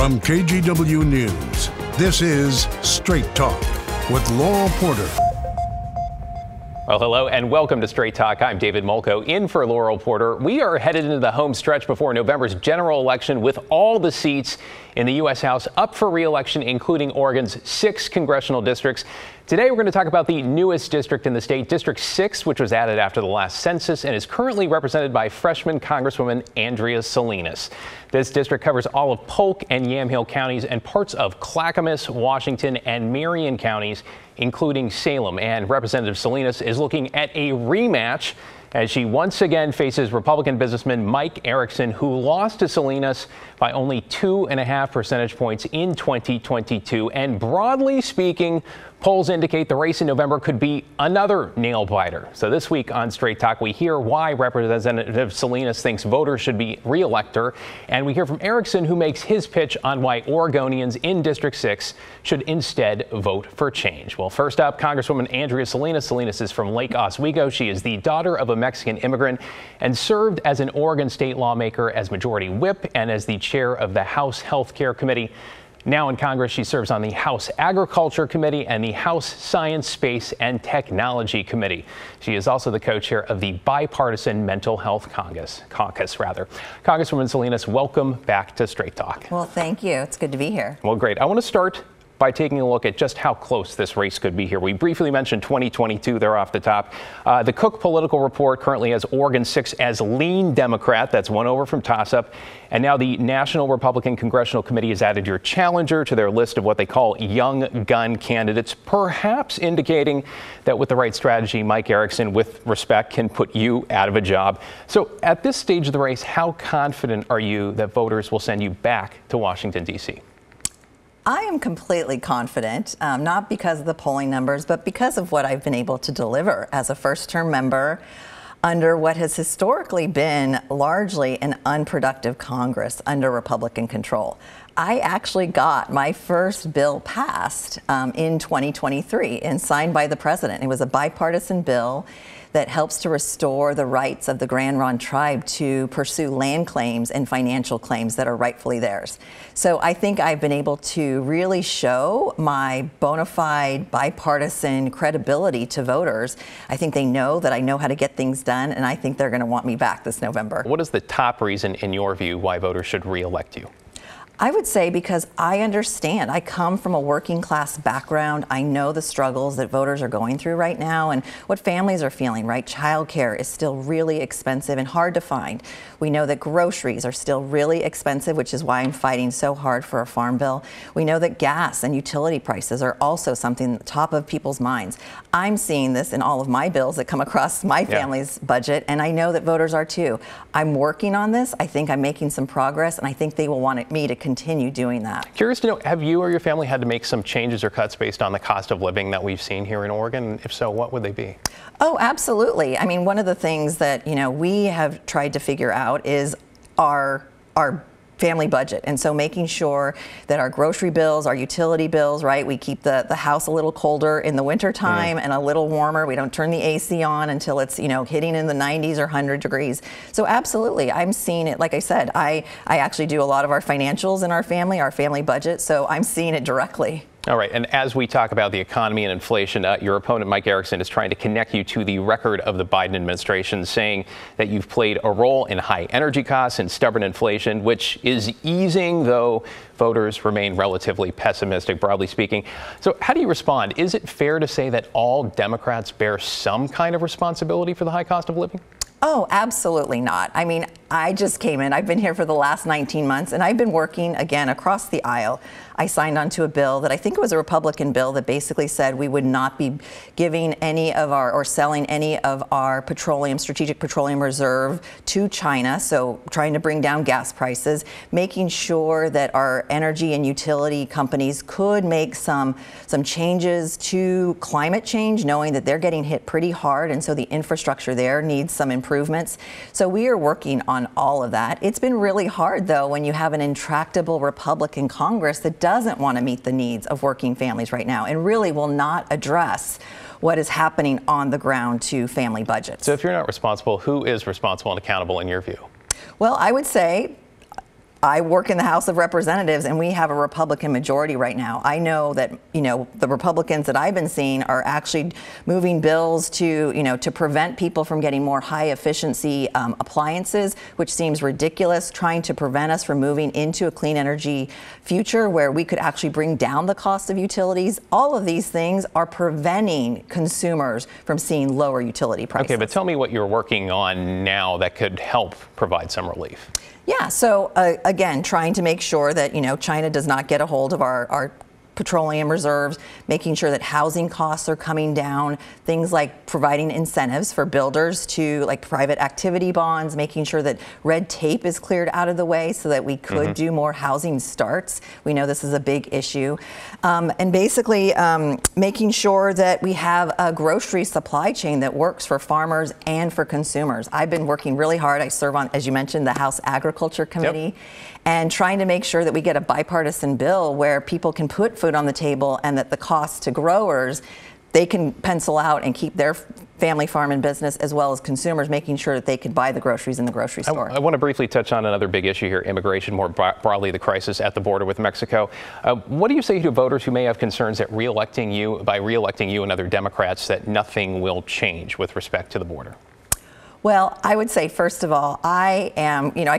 From KGW News, this is Straight Talk with Laurel Porter. Well, hello and welcome to Straight Talk. I'm David Molko in for Laurel Porter. We are headed into the home stretch before November's general election with all the seats in the U.S. House up for re-election, including Oregon's 6 congressional districts. Today, we're going to talk about the newest district in the state, District 6, which was added after the last census and is currently represented by freshman Congresswoman Andrea Salinas. This district covers all of Polk and Yamhill counties and parts of Clackamas, Washington, and Marion counties, including Salem. And Representative Salinas is looking at a rematch as she once again faces Republican businessman Mike Erickson, who lost to Salinas by only 2.5 percentage points in 2022. And broadly speaking, polls indicate the race in November could be another nail-biter. So this week on Straight Talk, we hear why Representative Salinas thinks voters should re-elect her. And we hear from Erickson, who makes his pitch on why Oregonians in District 6 should instead vote for change. Well, first up, Congresswoman Andrea Salinas. Salinas is from Lake Oswego. She is the daughter of a Mexican immigrant and served as an Oregon state lawmaker as Majority Whip and as the chair of the House Health Care Committee. Now in Congress, she serves on the House Agriculture Committee and the House Science, Space, and Technology Committee. She is also the co-chair of the Bipartisan Mental Health Caucus. Congresswoman Salinas, welcome back to Straight Talk. Well, thank you. It's good to be here. Well, great. I want to start by taking a look at just how close this race could be here. We briefly mentioned 2022 there off the top. The Cook Political Report currently has Oregon 6 as lean Democrat. That's one over from toss-up. And now the National Republican Congressional Committee has added your challenger to their list of what they call young gun candidates, perhaps indicating that with the right strategy, Mike Erickson, with respect, can put you out of a job. So at this stage of the race, how confident are you that voters will send you back to Washington, D.C.? I am completely confident, not because of the polling numbers, but because of what I've been able to deliver as a first-term member under what has historically been largely an unproductive Congress under Republican control. I actually got my first bill passed in 2023 and signed by the president. It was a bipartisan bill that helps to restore the rights of the Grand Ronde tribe to pursue land claims and financial claims that are rightfully theirs. So I think I've been able to really show my bona fide bipartisan credibility to voters. I think they know that I know how to get things done, and I think they're going to want me back this November. What is the top reason, in your view, why voters should re-elect you? I would say because I understand. I come from a working class background. I know the struggles that voters are going through right now and what families are feeling, right? Childcare is still really expensive and hard to find. We know that groceries are still really expensive, which is why I'm fighting so hard for a farm bill. We know that gas and utility prices are also something at the top of people's minds. I'm seeing this in all of my bills that come across my family's budget, and I know that voters are too. I'm working on this. I think I'm making some progress, and I think they will want me to continue doing that. Curious to know, have you or your family had to make some changes or cuts based on the cost of living that we've seen here in Oregon? If so, what would they be? Oh, absolutely. I mean, one of the things that, we have tried to figure out is our family budget. And so making sure that our grocery bills, our utility bills, right, we keep the house a little colder in the winter time and a little warmer. We don't turn the AC on until it's, hitting in the 90s or 100 degrees. So absolutely, I'm seeing it. Like I said, I actually do a lot of our financials in our family budget. So I'm seeing it directly. All right. And as we talk about the economy and inflation, your opponent, Mike Erickson, is trying to connect you to the record of the Biden administration, saying that you've played a role in high energy costs and stubborn inflation, which is easing, though voters remain relatively pessimistic, broadly speaking. So how do you respond? Is it fair to say that all Democrats bear some kind of responsibility for the high cost of living? Oh, absolutely not. I mean, I just came in. I've been here for the last 19 months, and I've been working, again, across the aisle. I signed onto a bill that I think it was a Republican bill that basically said we would not be giving any of our or selling any of our strategic petroleum reserve to China. So trying to bring down gas prices, making sure that our energy and utility companies could make some changes to climate change, knowing that they're getting hit pretty hard. And so the infrastructure there needs some improvements. So we are working on all of that. It's been really hard, though, when you have an intractable Republican Congress that doesn't want to meet the needs of working families right now and really will not address what is happening on the ground to family budgets. So if you're not responsible, who is responsible and accountable in your view? Well, I would say I work in the House of Representatives, and we have a Republican majority right now. I know that, the Republicans that I've been seeing are actually moving bills to, to prevent people from getting more high efficiency appliances, which seems ridiculous, trying to prevent us from moving into a clean energy future where we could actually bring down the cost of utilities. All of these things are preventing consumers from seeing lower utility prices. Okay, but tell me what you're working on now that could help provide some relief. Yeah, so again, trying to make sure that, China does not get a hold of our petroleum reserves, making sure that housing costs are coming down, things like providing incentives for builders to like private activity bonds, making sure that red tape is cleared out of the way so that we could do more housing starts. We know this is a big issue. And basically making sure that we have a grocery supply chain that works for farmers and for consumers. I've been working really hard. I serve on, as you mentioned, the House Agriculture Committee. Yep. And trying to make sure that we get a bipartisan bill where people can put food on the table and that the cost to growers, they can pencil out and keep their family farm and business, as well as consumers making sure that they can buy the groceries in the grocery store. I want to briefly touch on another big issue here, immigration, more broadly the crisis at the border with Mexico. What do you say to voters who may have concerns that by re-electing you and other Democrats that nothing will change with respect to the border? Well, I would say, first of all, I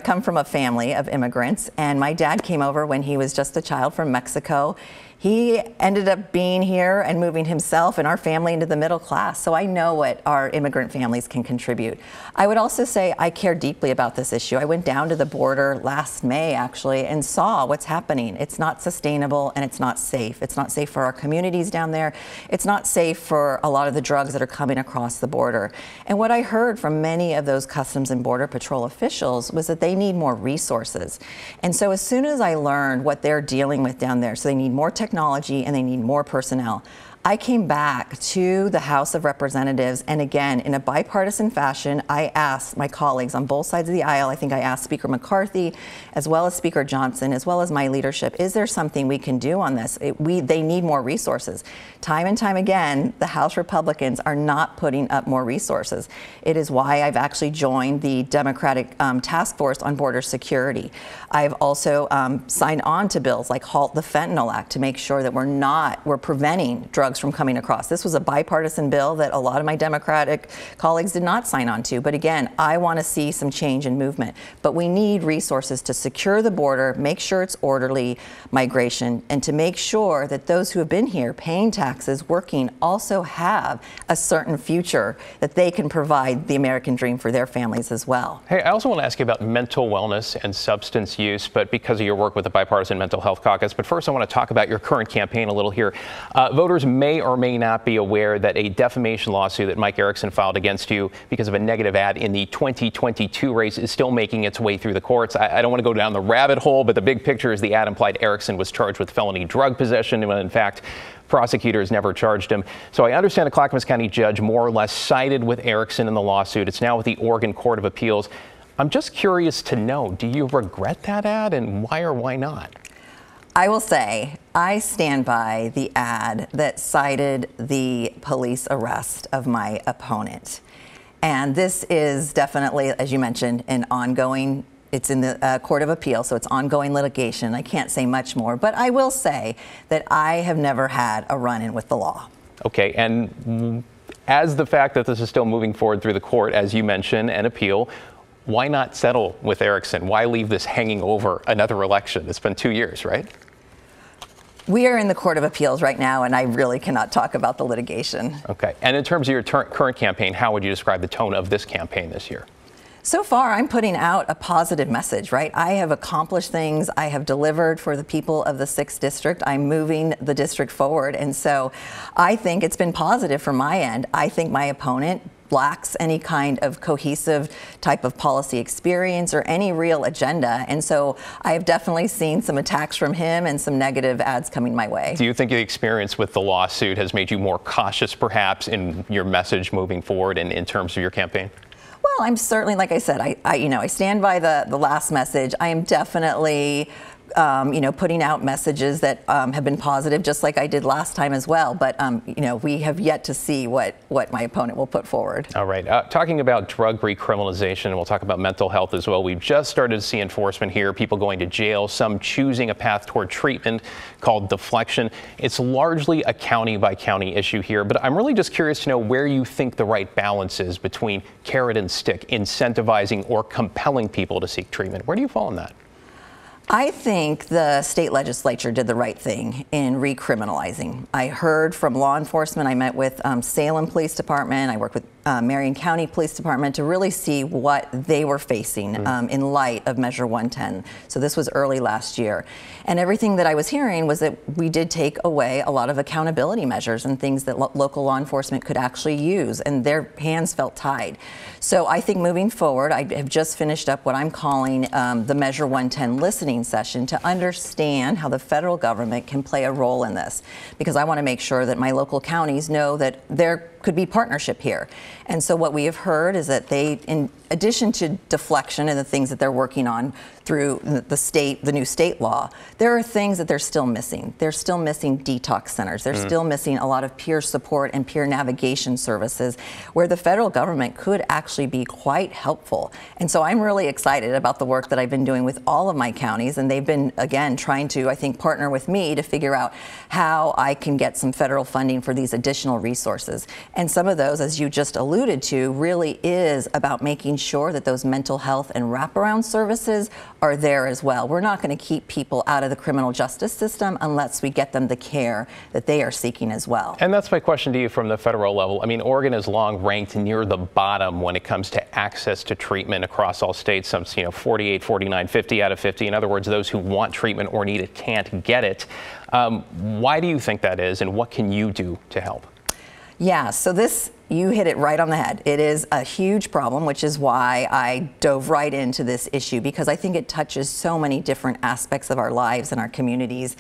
come from a family of immigrants, and my dad came over when he was just a child from Mexico. He ended up being here and moving himself and our family into the middle class. So I know what our immigrant families can contribute. I would also say I care deeply about this issue. I went down to the border last May, actually, and saw what's happening. It's not sustainable and it's not safe. It's not safe for our communities down there. It's not safe for a lot of the drugs that are coming across the border. And what I heard from many of those Customs and Border Patrol officials was that they need more resources. And so as soon as I learned what they're dealing with down there, so they need more technology and they need more personnel, I came back to the House of Representatives, and again, in a bipartisan fashion, I asked my colleagues on both sides of the aisle, I think I asked Speaker McCarthy, as well as Speaker Johnson, as well as my leadership, is there something we can do on this? They need more resources. Time and time again, the House Republicans are not putting up more resources. It is why I've actually joined the Democratic Task Force on Border Security. I've also signed on to bills like Halt the Fentanyl Act to make sure that we're preventing drugs from coming across. This was a bipartisan bill that a lot of my Democratic colleagues did not sign on to. But again, I want to see some change and movement. But we need resources to secure the border, make sure it's orderly migration, and to make sure that those who have been here paying taxes, working, also have a certain future that they can provide the American dream for their families as well. Hey, I also want to ask you about mental wellness and substance use, but because of your work with the Bipartisan Mental Health Caucus. But first, I want to talk about your current campaign a little here. Voters may or may not be aware that a defamation lawsuit that Mike Erickson filed against you because of a negative ad in the 2022 race is still making its way through the courts. I don't want to go down the rabbit hole, but the big picture is the ad implied Erickson was charged with felony drug possession when in fact prosecutors never charged him. So I understand the Clackamas County judge more or less sided with Erickson in the lawsuit. It's now with the Oregon Court of Appeals. I'm just curious to know, do you regret that ad, and why or why not? I will say I stand by the ad that cited the police arrest of my opponent. And this is definitely, as you mentioned, an ongoing, it's in the Court of Appeal, so it's ongoing litigation. I can't say much more, but I will say that I have never had a run-in with the law. Okay, and as the fact that this is still moving forward through the court, as you mentioned, and appeal, why not settle with Erickson? Why leave this hanging over another election? It's been 2 years, right? We are in the Court of Appeals right now, and I really cannot talk about the litigation. Okay. And in terms of your current campaign, how would you describe the tone of this campaign this year? So far, I'm putting out a positive message, right? I have accomplished things. I have delivered for the people of the 6th District. I'm moving the district forward. And so I think it's been positive from my end. I think my opponent lacks any kind of cohesive type of policy experience or any real agenda. And so I have definitely seen some attacks from him and some negative ads coming my way. Do you think the experience with the lawsuit has made you more cautious, perhaps, in your message moving forward and in terms of your campaign? Well, I'm certainly, like I said, I stand by the last message. I am definitely putting out messages that have been positive, just like I did last time as well. But, we have yet to see what my opponent will put forward. All right. Talking about drug recriminalization, we'll talk about mental health as well. We've just started to see enforcement here, people going to jail, some choosing a path toward treatment called deflection. It's largely a county by county issue here, but I'm really just curious to know where you think the right balance is between carrot and stick, incentivizing or compelling people to seek treatment. Where do you fall on that? I think the state legislature did the right thing in recriminalizing. I heard from law enforcement. I met with Salem Police Department. I worked with Marion County Police Department to really see what they were facing in light of Measure 110. So this was early last year. And everything that I was hearing was that we did take away a lot of accountability measures and things that local law enforcement could actually use, and their hands felt tied. So I think moving forward, I have just finished up what I'm calling the Measure 110 listening session to understand how the federal government can play a role in this, because I want to make sure that my local counties know that there could be partnership here. And so what we have heard is that they, in addition to deflection and the things that they're working on through the new state law, there are things that they're still missing. They're still missing detox centers. They're still missing a lot of peer support and peer navigation services where the federal government could actually be quite helpful. And so I'm really excited about the work that I've been doing with all of my counties, and they've been, again, trying to, I think, partner with me to figure out how I can get some federal funding for these additional resources. And some of those, as you just alluded to, really is about making sure that those mental health and wraparound services are there as well. We're not going to keep people out of the criminal justice system unless we get them the care that they are seeking as well. And that's my question to you from the federal level. I mean, Oregon is long ranked near the bottom when it comes to access to treatment across all states. Some, 48, 49, 50 out of 50. In other words, those who want treatment or need it can't get it. Why do you think that is, and what can you do to help? Yeah, so you hit it right on the head. It is a huge problem, which is why I dove right into this issue, because I think it touches so many different aspects of our lives and our communities,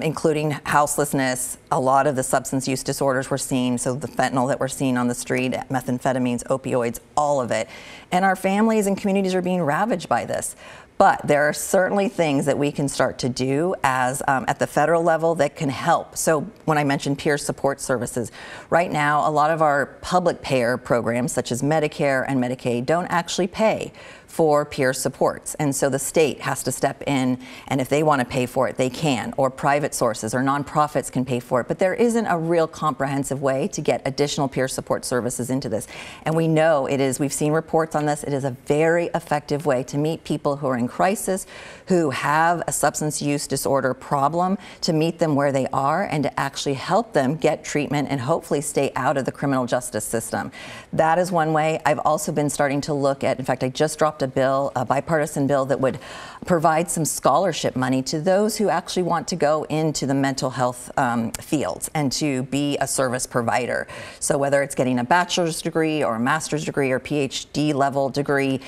including houselessness, a lot of the substance use disorders we're seeing, so the fentanyl that we're seeing on the street, methamphetamines, opioids, all of it. And our families and communities are being ravaged by this. But there are certainly things that we can start to do as at the federal level that can help. So when I mentioned peer support services, right now a lot of our public payer programs such as Medicare and Medicaid don't actually pay for peer supports. And so the state has to step in, and if they want to pay for it, they can, or private sources or nonprofits can pay for it. But there isn't a real comprehensive way to get additional peer support services into this. And we know it is, we've seen reports on this, it is a very effective way to meet people who are in crisis, who have a substance use disorder problem, to meet them where they are and to actually help them get treatment and hopefully stay out of the criminal justice system. That is one way. I've also been starting to look at, in fact, I just dropped a bill, a bipartisan bill that would provide some scholarship money to those who actually want to go into the mental health fields and to be a service provider. So whether it's getting a bachelor's degree or a master's degree or PhD level degree,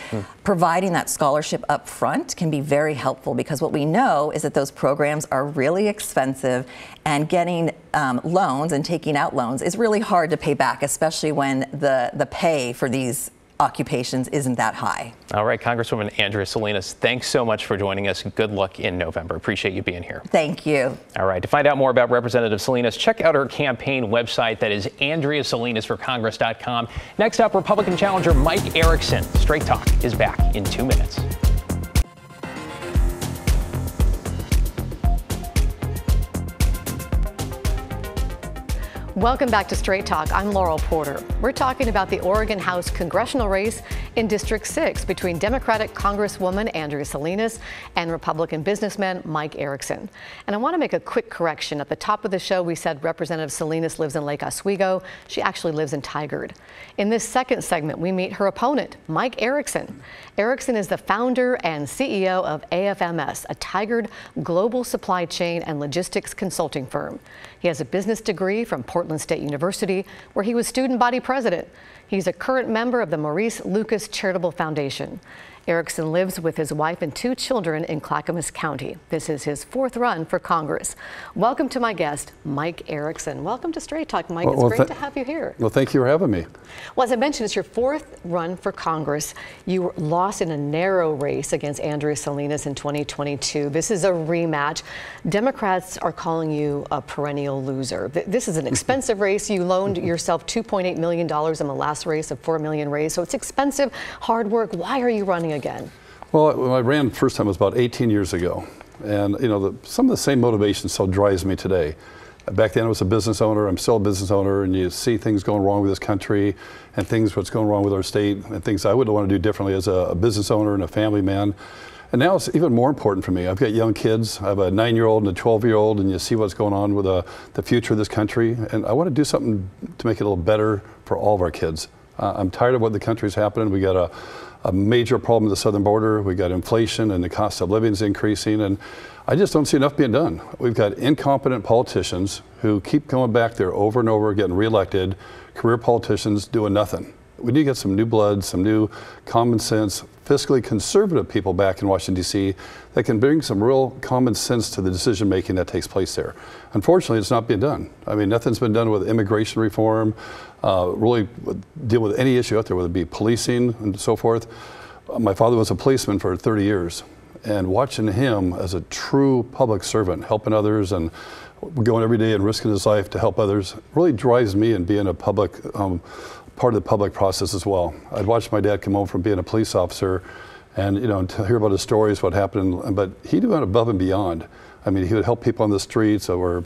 providing that scholarship up front can be very helpful, because what we know is that those programs are really expensive, and getting loans and taking out loans is really hard to pay back, especially when the pay for these occupations isn't that high. All right, Congresswoman Andrea Salinas, thanks so much for joining us. Good luck in November. Appreciate you being here. Thank you. All right, to find out more about Representative Salinas, check out her campaign website. That is AndreaSalinasForCongress.com. Next up, Republican challenger Mike Erickson. Straight Talk is back in 2 minutes. Welcome back to Straight Talk. I'm Laurel Porter. We're talking about the Oregon House congressional race in District 6 between Democratic Congresswoman Andrea Salinas and Republican businessman Mike Erickson. And I want to make a quick correction. At the top of the show, we said Representative Salinas lives in Lake Oswego. She actually lives in Tigard. In this second segment, we meet her opponent, Mike Erickson. Erickson is the founder and CEO of AFMS, a Tigard global supply chain and logistics consulting firm. He has a business degree from Portland State University, where he was student body president. He's a current member of the Maurice Lucas Charitable Foundation. Erickson lives with his wife and 2 children in Clackamas County. This is his 4th run for Congress. Welcome to my guest, Mike Erickson. Welcome to Straight Talk, Mike. It's great to have you here. Well, thank you for having me. Well, as I mentioned, it's your 4th run for Congress. You lost in a narrow race against Andrea Salinas in 2022. This is a rematch. Democrats are calling you a perennial loser. This is an expensive race. You loaned yourself $2.8 million in the last race, a $4 million raise. So it's expensive, hard work. Why are you running again? Well, when I ran the first time, it was about 18 years ago. And, you know, some of the same motivation still drives me today. Back then I was a business owner, I'm still a business owner, and you see things going wrong with this country and what's going wrong with our state and things I would want to do differently as a business owner and a family man. And now it's even more important for me. I've got young kids. I have a 9-year-old and a 12-year-old, and you see what's going on with the future of this country. And I want to do something to make it a little better for all of our kids. I'm tired of what the country's happening. We got a major problem at the southern border. We got inflation and the cost of living is increasing, and I just don't see enough being done. We've got incompetent politicians who keep going back there over and over, getting reelected, career politicians doing nothing. We need to get some new blood, some new common sense, fiscally conservative people back in Washington, D.C. that can bring some real common sense to the decision making that takes place there. Unfortunately, it's not being done. I mean, nothing's been done with immigration reform, really deal with any issue out there, whether it be policing and so forth. My father was a policeman for 30 years, and watching him as a true public servant, helping others and going every day and risking his life to help others, really drives me in being a public part of the public process as well. I'd watched my dad come home from being a police officer, and to hear about his stories, what happened, but he went above and beyond. I mean, he would help people on the streets that were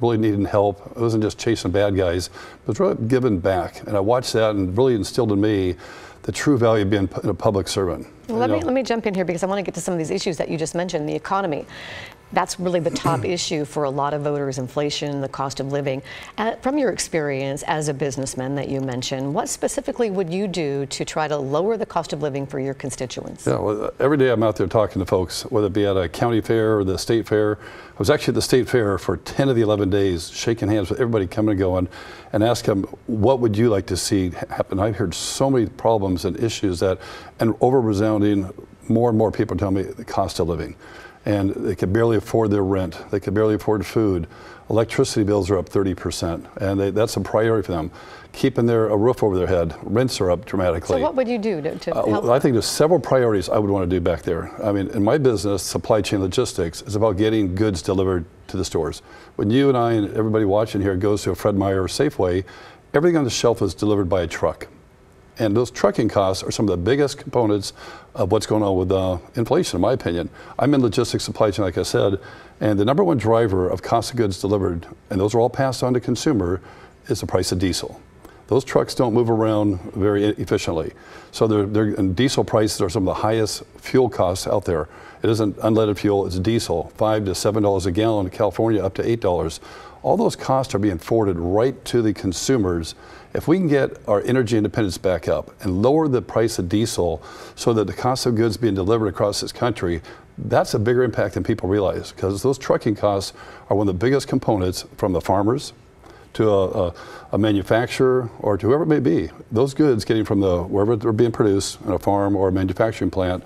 really needing help. It wasn't just chasing bad guys, it was really giving back. And I watched that and really instilled in me the true value of being a public servant. Well, let me jump in here because I want to get to some of these issues that you just mentioned, the economy. That's really the top issue for a lot of voters, inflation, the cost of living. From your experience as a businessman that you mentioned, what specifically would you do to try to lower the cost of living for your constituents? Yeah, well, every day I'm out there talking to folks, whether it be at a county fair or the state fair. I was actually at the state fair for 10 of the 11 days, shaking hands with everybody coming and going, and ask them, what would you like to see happen? I've heard so many problems and issues and over-resounding, more and more people tell me the cost of living. And they can barely afford their rent. They can barely afford food. Electricity bills are up 30%, and that's a priority for them. Keeping a roof over their head. Rents are up dramatically. So what would you do to help? I think there's several priorities I would want to do back there. I mean, in my business, supply chain logistics is about getting goods delivered to the stores. When you and I and everybody watching here goes to a Fred Meyer or Safeway, everything on the shelf is delivered by a truck. And those trucking costs are some of the biggest components of what's going on with inflation, in my opinion. I'm in logistics supply chain, like I said, and the #1 driver of cost of goods delivered, and those are all passed on to consumer, is the price of diesel. Those trucks don't move around very efficiently. So and diesel prices are some of the highest fuel costs out there. It isn't unleaded fuel, it's diesel, $5 to $7 a gallon, in California up to $8. All those costs are being forwarded right to the consumers. If we can get our energy independence back up and lower the price of diesel so that the cost of goods being delivered across this country, that's a bigger impact than people realize, because those trucking costs are one of the biggest components from the farmers to a manufacturer or to whoever it may be. Those goods getting from wherever they're being produced in a farm or a manufacturing plant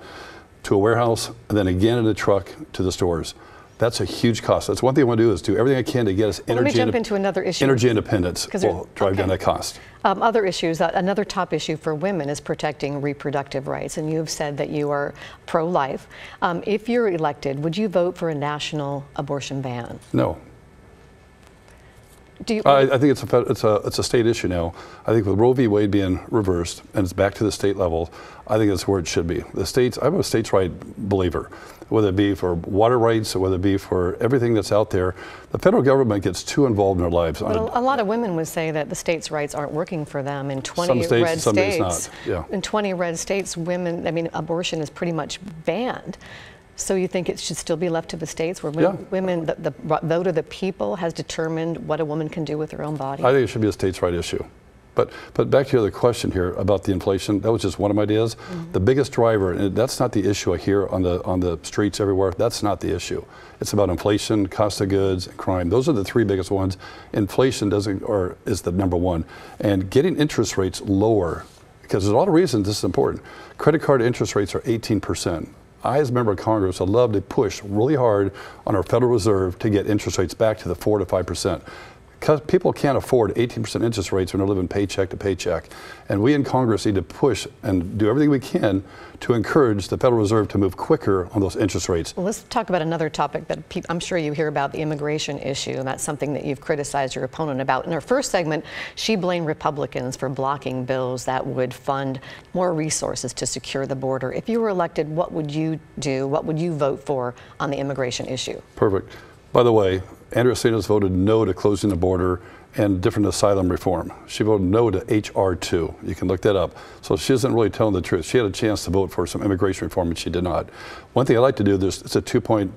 to a warehouse and then again in a truck to the stores. That's a huge cost. That's one thing I want to do, is do everything I can to get us energy. Let me jump into another issue. Energy independence will drive down that cost. Other issues, another top issue for women is protecting reproductive rights, and you've said that you are pro-life. If you're elected, would you vote for a national abortion ban? No. I think it's a state issue now. I think with Roe v. Wade being reversed and it's back to the state level, I think that's where it should be. The states, I'm a states' right believer, whether it be for water rights or whether it be for everything that's out there. The federal government gets too involved in their lives. But a lot of women would say that the states' rights aren't working for them. In 20 red some states, not. Yeah. In 20 red states, abortion is pretty much banned. So you think it should still be left to the states where women, the vote of the people has determined what a woman can do with her own body? I think it should be a states' right issue. But back to your other question here about the inflation, that was just one of my ideas. The biggest driver, and that's not the issue I hear on the streets everywhere, that's not the issue. It's about inflation, cost of goods, and crime. Those are the 3 biggest ones. Inflation is the #1. And getting interest rates lower because there's a lot of reasons this is important. Credit card interest rates are 18%. I, as a member of Congress, would love to push really hard on our Federal Reserve to get interest rates back to the 4 to 5%. Because people can't afford 18% interest rates when they're living paycheck to paycheck. And we in Congress need to push and do everything we can to encourage the Federal Reserve to move quicker on those interest rates. Well, let's talk about another topic that I'm sure you hear about, the immigration issue, and that's something that you've criticized your opponent about. In her first segment, she blamed Republicans for blocking bills that would fund more resources to secure the border. If you were elected, what would you do? What would you vote for on the immigration issue? Perfect. By the way, Andrea Salinas voted no to closing the border and different asylum reform. She voted no to H.R. 2. You can look that up. So she isn't really telling the truth. She had a chance to vote for some immigration reform, and she did not. One thing I'd like to do, it's a two-point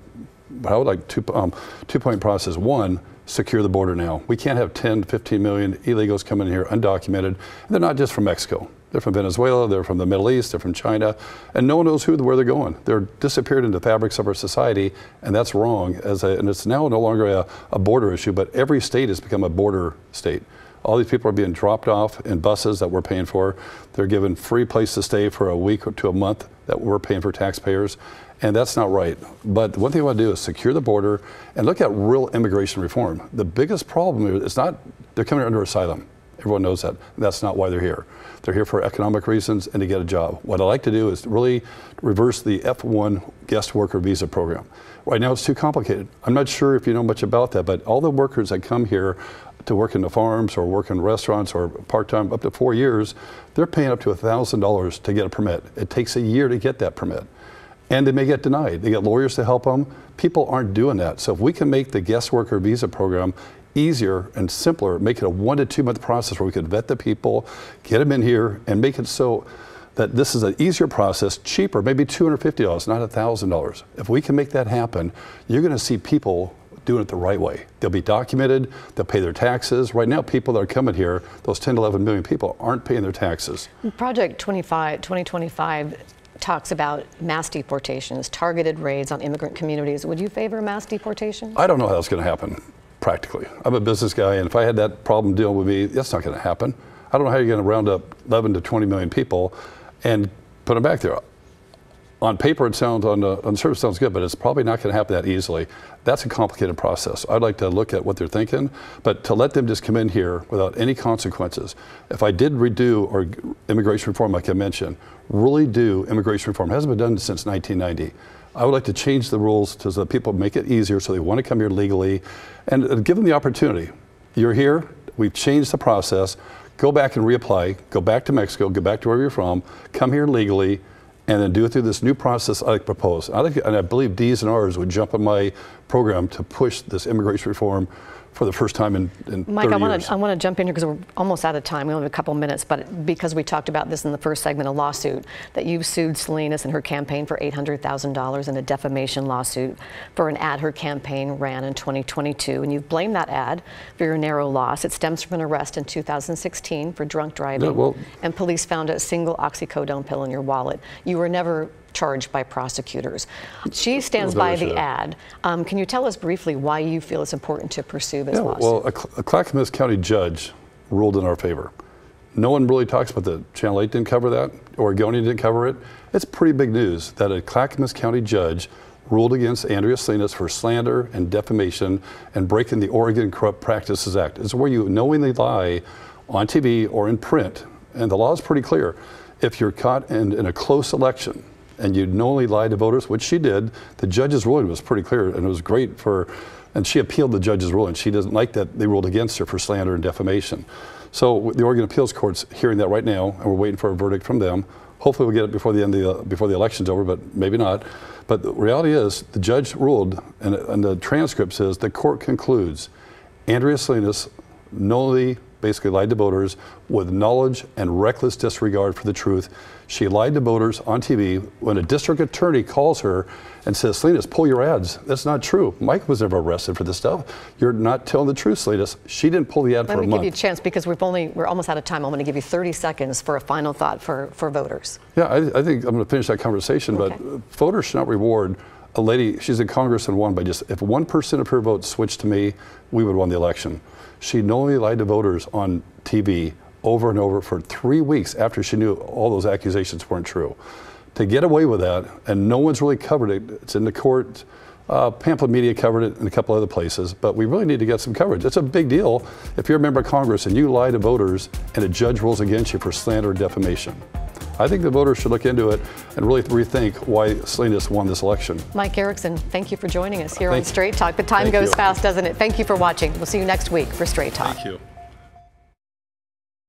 process. One, secure the border now. We can't have 10, 15 million illegals coming in here undocumented. And they're not just from Mexico. They're from Venezuela, they're from the Middle East, they're from China, and no one knows where they're going. They're disappeared into the fabrics of our society, and that's wrong. And it's now no longer a border issue, but every state has become a border state. All these people are being dropped off in buses that we're paying for. They're given free place to stay for a week or to a month that we're paying for taxpayers, and that's not right. But the one thing I want to do is secure the border and look at real immigration reform. The biggest problem is not they're coming under asylum. Everyone knows that. That's not why they're here. They're here for economic reasons and to get a job. What I'd like to do is really reverse the F1 guest worker visa program. Right now it's too complicated. I'm not sure if you know much about that, but all the workers that come here to work in the farms or work in restaurants or part-time up to 4 years, they're paying up to $1,000 to get a permit. It takes a year to get that permit. And they may get denied. They get lawyers to help them. People aren't doing that. So if we can make the guest worker visa program easier and simpler, make it a 1 to 2 month process where we could vet the people, get them in here, and make it so that this is an easier process, cheaper, maybe $250, not $1,000. If we can make that happen, you're going to see people doing it the right way. They'll be documented, they'll pay their taxes. Right now, people that are coming here, those 10 to 11 million people, aren't paying their taxes. Project 2025 talks about mass deportations, targeted raids on immigrant communities. Would you favor mass deportation? I don't know how that's going to happen. Practically. I'm a business guy, and if I had that problem dealing with me, that's not going to happen. I don't know how you're going to round up 11 to 20 million people and put them back there. On paper, it sounds, on the surface, sounds good, but it's probably not going to happen that easily. That's a complicated process. I'd like to look at what they're thinking, but to let them just come in here without any consequences. If I did redo or immigration reform, like I mentioned, really do immigration reform, it hasn't been done since 1990. I would like to change the rules so that people make it easier so they want to come here legally and give them the opportunity. You're here, we've changed the process, go back and reapply, go back to Mexico, go back to wherever you're from, come here legally, and then do it through this new process I propose. And I believe D's and R's would jump on my program to push this immigration reform for the first time in 30 Mike, years. I want to jump in here because we're almost out of time. We only have a couple minutes, but because we talked about this in the first segment, a lawsuit that you've sued Salinas and her campaign for $800,000 in a defamation lawsuit for an ad her campaign ran in 2022, and you've blamed that ad for your narrow loss. It stems from an arrest in 2016 for drunk driving, and police found a single oxycodone pill in your wallet. You were never charged by prosecutors. She stands by the ad. Can you tell us briefly why you feel it's important to pursue this lawsuit? Well, a Clackamas County judge ruled in our favor. No one really talks about that. Channel 8 didn't cover that. Oregonian didn't cover it. It's pretty big news that a Clackamas County judge ruled against Andrea Salinas for slander and defamation and breaking the Oregon Corrupt Practices Act. It's where you knowingly lie on TV or in print, and the law is pretty clear. If you're caught in a close election, and you knowingly lied to voters, which she did, the judge's ruling was pretty clear, and it was great for, and she appealed the judge's ruling. She doesn't like that they ruled against her for slander and defamation. So the Oregon Appeals Court's hearing that right now, and we're waiting for a verdict from them. Hopefully we'll get it before the end of before the election's over, but maybe not. But the reality is, the judge ruled, and the transcript says, the court concludes, Andrea Salinas knowingly basically lied to voters with knowledge and reckless disregard for the truth. She lied to voters on TV when a district attorney calls her and says, Salinas, pull your ads. That's not true. Mike was never arrested for this stuff. You're not telling the truth, Salinas. She didn't pull the ad for a month. Let me give you a chance because we're almost out of time. I'm going to give you 30 seconds for a final thought for voters. Yeah, I think I'm going to finish that conversation, Okay. but voters should not reward a lady. She's in Congress and won by just, if 1% of her votes switched to me, we would have won the election. She knowingly lied to voters on TV over and over for 3 weeks after she knew all those accusations weren't true. To get away with that, and no one's really covered it, it's in the court, pamphlet media covered it in a couple other places, but we really need to get some coverage. It's a big deal if you're a member of Congress and you lie to voters and a judge rules against you for slander or defamation. I think the voters should look into it and really rethink why Salinas won this election. Mike Erickson, thank you for joining us here on Straight Talk. The time goes fast, doesn't it? Thank you for watching. We'll see you next week for Straight Talk. Thank you.